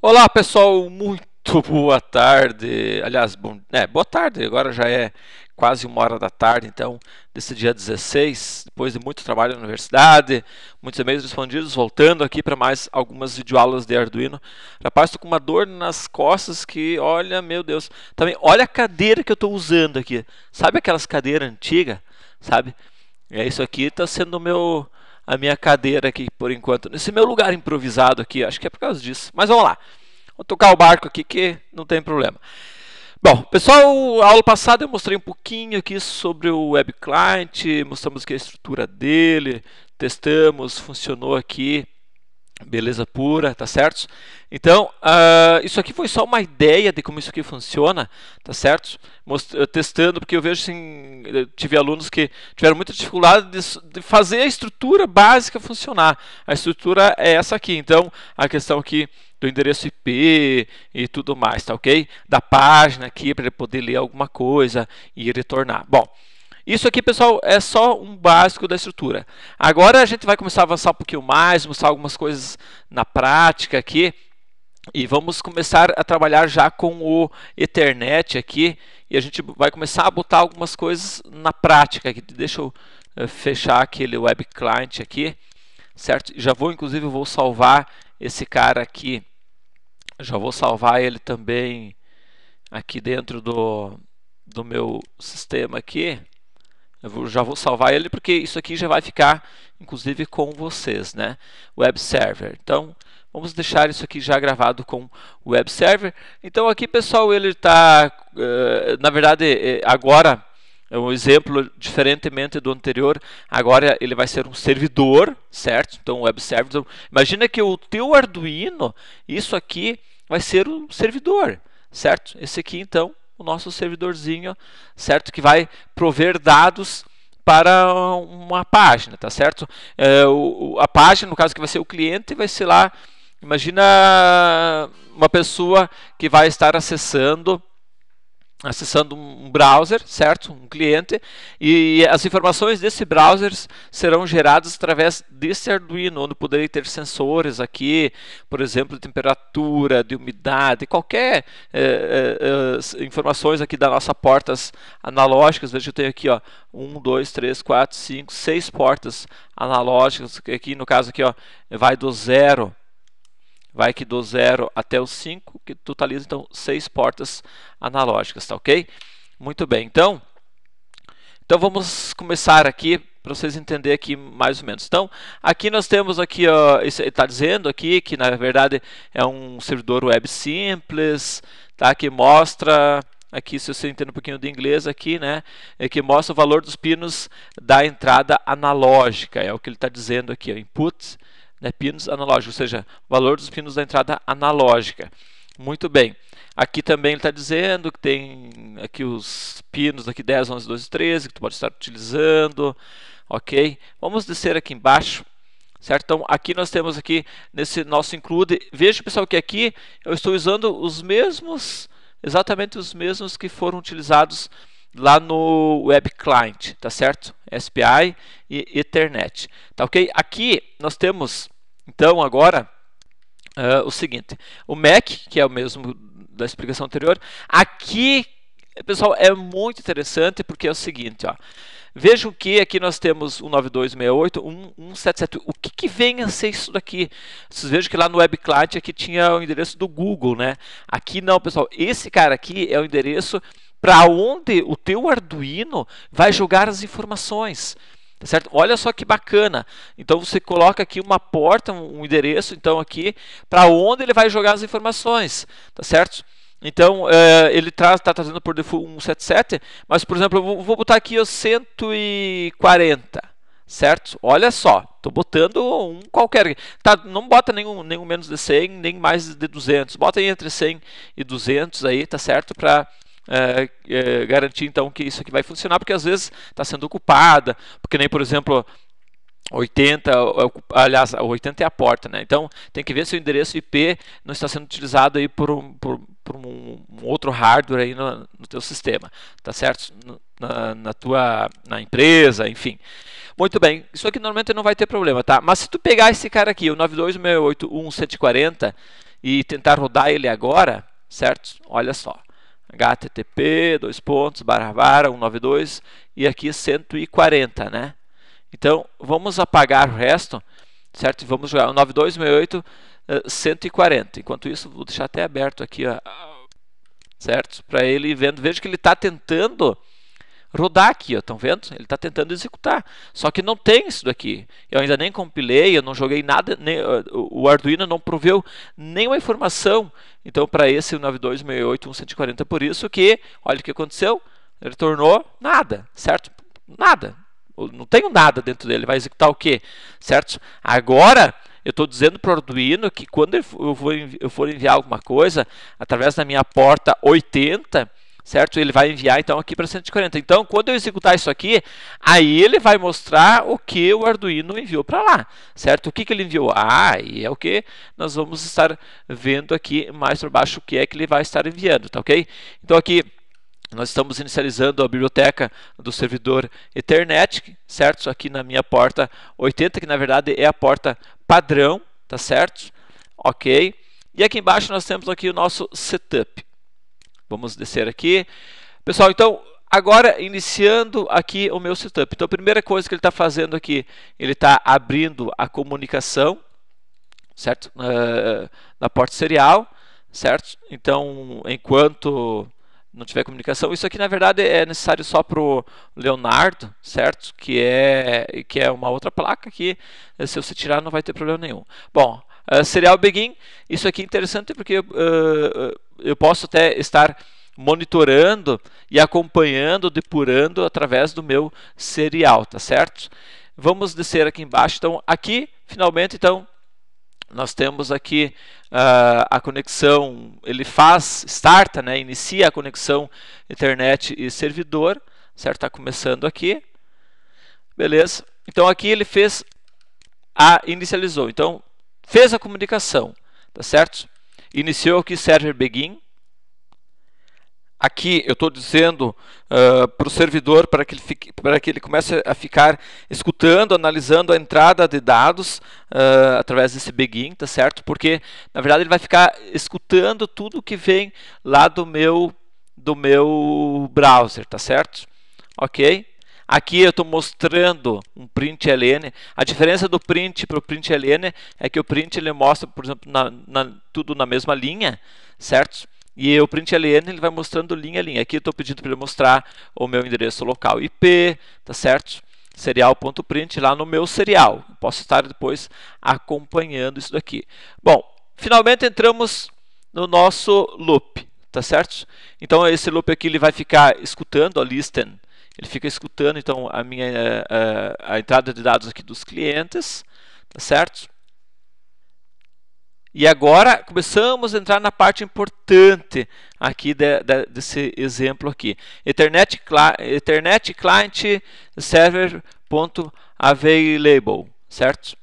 Olá pessoal, muito boa tarde. Aliás, boa tarde, agora já é quase 1 hora da tarde, então, desse dia 16, depois de muito trabalho na universidade, muitos e-mails respondidos, voltando aqui para mais algumas videoaulas de Arduino. Rapaz, estou com uma dor nas costas que, olha, meu Deus. Também, olha a cadeira que eu estou usando aqui. Sabe aquelas cadeiras antigas? Sabe? Isso aqui está sendo a minha cadeira aqui por enquanto. Nesse meu lugar improvisado aqui, acho que é por causa disso. Mas vamos lá. Vou tocar o barco aqui que não tem problema. Bom, pessoal, a aula passada eu mostrei um pouquinho aqui sobre o Web Client, mostramos aqui a estrutura dele, testamos, funcionou aqui, beleza pura, tá certo? Então, isso aqui foi só uma ideia de como isso aqui funciona, tá certo? Testando, porque eu vejo assim, eu tive alunos que tiveram muita dificuldade de fazer a estrutura básica funcionar. A estrutura é essa aqui, então a questão aqui do endereço IP e tudo mais, tá ok? Da página aqui para ele poder ler alguma coisa e retornar. Bom, isso aqui, pessoal, é só um básico da estrutura. Agora a gente vai começar a avançar um pouquinho mais, mostrar algumas coisas na prática aqui. E vamos começar a trabalhar já com o Ethernet aqui. E a gente vai começar a botar algumas coisas na prática aqui. Deixa eu fechar aquele Web Client aqui, certo? Já vou, inclusive, vou salvar esse cara aqui. Já vou salvar ele também aqui dentro do meu sistema aqui. Já vou salvar ele porque isso aqui já vai ficar, inclusive, com vocês, né? Web Server. Então, vamos deixar isso aqui já gravado com o Web Server. Então, aqui, pessoal, ele está, na verdade, agora é um exemplo diferentemente do anterior. Agora ele vai ser um servidor, certo? Então, Web Server. Então, imagina que o teu Arduino, isso aqui vai ser um servidor, certo? Esse aqui, então, o nosso servidorzinho, certo? Que vai prover dados para uma página, tá certo? A página, no caso que vai ser o cliente, vai ser lá, imagina uma pessoa que vai estar acessando um browser, certo? Um cliente, e as informações desse browser serão geradas através desse Arduino, onde poderei ter sensores aqui, por exemplo, de temperatura, de umidade, qualquer informações aqui das nossas portas analógicas. Veja, eu tenho aqui, ó, 1, 2, 3, 4, 5, 6 portas analógicas, aqui no caso aqui, ó, vai do 0 até o 5, que totaliza então 6 portas analógicas, tá ok? Muito bem, então vamos começar aqui para vocês entenderem aqui mais ou menos. Então, aqui nós temos aqui, está dizendo aqui que na verdade é um servidor web simples, tá? Que mostra aqui, se você entende um pouquinho de inglês aqui, né, que mostra o valor dos pinos da entrada analógica, é o que ele está dizendo aqui, ó, input, né, pinos analógicos, ou seja, o valor dos pinos da entrada analógica. Muito bem. Aqui também ele está dizendo que tem aqui os pinos aqui 10, 11, 12, 13 que tu pode estar utilizando, ok? Vamos descer aqui embaixo, certo? Então aqui nós temos aqui nesse nosso include. Veja, pessoal, que aqui eu estou usando os mesmos, exatamente os mesmos que foram utilizados lá no Web Client, tá certo? SPI e Ethernet, tá ok? Aqui nós temos, então, agora o seguinte, o MAC, que é o mesmo da explicação anterior, aqui, pessoal, é muito interessante porque é o seguinte, ó, vejam que aqui nós temos 192.168, 177. O que vem a ser isso daqui? Vocês vejam que lá no Web Client aqui tinha o endereço do Google, né? Aqui não, pessoal. Esse cara aqui é o endereço para onde o teu Arduino vai jogar as informações. Tá certo? Olha só que bacana. Então você coloca aqui uma porta, um endereço, então aqui para onde ele vai jogar as informações, tá certo? Então ele está trazendo por default 177, mas por exemplo eu vou botar aqui os 140, certo? Olha só, estou botando um qualquer, tá? Não bota nenhum menos de 100, nem mais de 200, bota aí entre 100 e 200 aí, tá certo? Para garantir então que isso aqui vai funcionar, porque às vezes está sendo ocupada, porque nem por exemplo 80, aliás, 80 é a porta, né? Então tem que ver se o endereço IP não está sendo utilizado aí por um outro hardware aí no teu sistema, tá certo? Na empresa, enfim. Muito bem, isso aqui normalmente não vai ter problema, tá? Mas se tu pegar esse cara aqui, o 92.168.1.140, e tentar rodar ele agora, certo? Olha só, http://192 e aqui 140, né? Então, vamos apagar o resto, certo? Vamos jogar o 9268 140. Enquanto isso, vou deixar até aberto aqui, ó, certo? Para ele ir vendo. Veja que ele está tentando rodar aqui, ó, estão vendo? Ele está tentando executar. Só que não tem isso daqui. Eu ainda nem compilei, eu não joguei nada, o Arduino não proveu nenhuma informação. Então, para esse 9268 140, por isso que, olha o que aconteceu, ele retornou nada, certo? Nada. Não tenho nada dentro dele. Vai executar o quê? Certo? Agora, eu estou dizendo para o Arduino que quando eu for enviar alguma coisa através da minha porta 80, certo? Ele vai enviar então aqui para 140. Então, quando eu executar isso aqui, aí ele vai mostrar o que o Arduino enviou para lá, certo? O que ele enviou? E é o que nós vamos estar vendo aqui mais para baixo o que é que ele vai estar enviando, tá ok? Então, aqui nós estamos inicializando a biblioteca do servidor Ethernet, certo? Aqui na minha porta 80, que na verdade é a porta padrão, tá certo? Ok. E aqui embaixo nós temos aqui o nosso setup. Vamos descer aqui. Pessoal, então, agora iniciando aqui o meu setup. Então, a primeira coisa que ele está fazendo aqui, ele está abrindo a comunicação, certo? Na porta serial, certo? Então, enquanto não tiver comunicação, isso aqui na verdade é necessário só para o Leonardo, certo? Que é uma outra placa que, se você tirar, não vai ter problema nenhum. Bom, serial begin, isso aqui é interessante porque eu posso até estar monitorando e acompanhando, depurando através do meu serial, tá certo? Vamos descer aqui embaixo. Então, aqui, finalmente, então, nós temos aqui a conexão, ele starta, né, inicia a conexão internet e servidor, certo? Está começando aqui, beleza? Então aqui ele inicializou, então fez a comunicação, tá certo? Iniciou aqui server begin. Aqui eu estou dizendo para o servidor para que ele comece a ficar escutando, analisando a entrada de dados através desse begin, tá certo? Porque na verdade ele vai ficar escutando tudo que vem lá do meu browser, tá certo? Ok? Aqui eu estou mostrando um println. A diferença do print para o println é que o print ele mostra, por exemplo, tudo na mesma linha, certo? E o println ele vai mostrando linha a linha. Aqui eu estou pedindo para ele mostrar o meu endereço local IP, tá certo? Serial.print lá no meu serial. Posso estar depois acompanhando isso daqui. Bom, finalmente entramos no nosso loop, tá certo? Então esse loop aqui ele vai ficar escutando a listen. Ele fica escutando então a entrada de dados aqui dos clientes, tá certo? E agora começamos a entrar na parte importante aqui desse exemplo aqui. Ethernet client server.available, certo?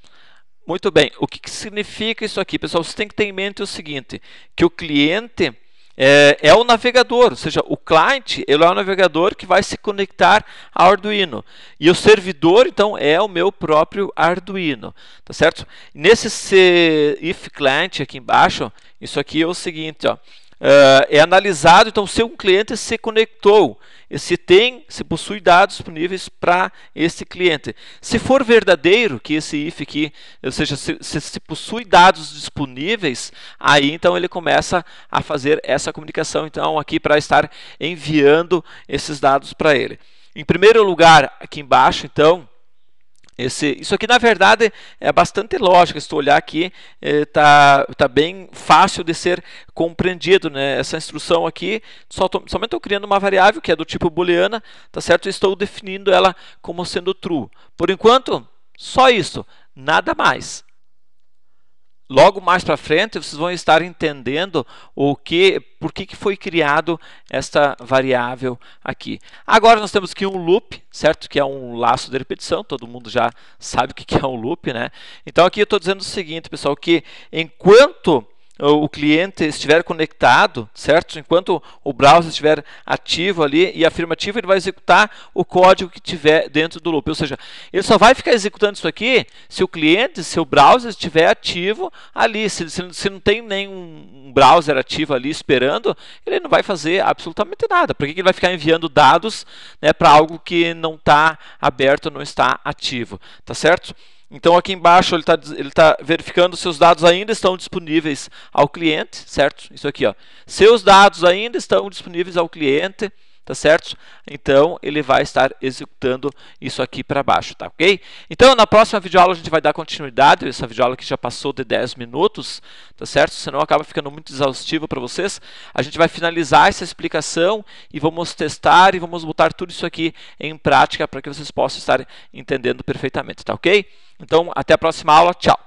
Muito bem. O que significa isso aqui, pessoal? Você tem que ter em mente o seguinte, que o cliente é o navegador, ou seja, o client ele é o navegador que vai se conectar ao Arduino. E o servidor, então, é o meu próprio Arduino, tá certo? Nesse if client aqui embaixo, isso aqui é o seguinte, ó, é analisado, então, se um cliente se conectou, e se possui dados disponíveis para esse cliente. Se for verdadeiro, que esse if aqui, ou seja, se possui dados disponíveis, aí então ele começa a fazer essa comunicação então aqui para estar enviando esses dados para ele. Em primeiro lugar, aqui embaixo, então, isso aqui na verdade é bastante lógico. Se tu olhar aqui, tá bem fácil de ser compreendido, né? Essa instrução aqui, somente estou criando uma variável que é do tipo booleana, tá certo? E estou definindo ela como sendo true. Por enquanto, só isso, nada mais. Logo mais para frente, vocês vão estar entendendo por que foi criado esta variável aqui. Agora nós temos aqui um loop, certo? Que é um laço de repetição. Todo mundo já sabe o que é um loop, né? Então aqui eu estou dizendo o seguinte, pessoal, que enquanto o cliente estiver conectado, certo? Enquanto o browser estiver ativo ali e afirmativo, ele vai executar o código que tiver dentro do loop. Ou seja, ele só vai ficar executando isso aqui se o cliente, se o browser estiver ativo ali. Se não tem nenhum browser ativo ali esperando, ele não vai fazer absolutamente nada. Por que ele vai ficar enviando dados, né, para algo que não está aberto, não está ativo? Tá certo? Então aqui embaixo ele tá verificando se os dados ainda estão disponíveis ao cliente, certo? Isso aqui, ó. Seus dados ainda estão disponíveis ao cliente, tá certo? Então ele vai estar executando isso aqui para baixo, tá ok? Então na próxima videoaula a gente vai dar continuidade. Essa videoaula aqui já passou de 10 minutos, tá certo? Senão acaba ficando muito exaustivo para vocês. A gente vai finalizar essa explicação e vamos testar e vamos botar tudo isso aqui em prática para que vocês possam estar entendendo perfeitamente, tá ok? Então até a próxima aula, tchau!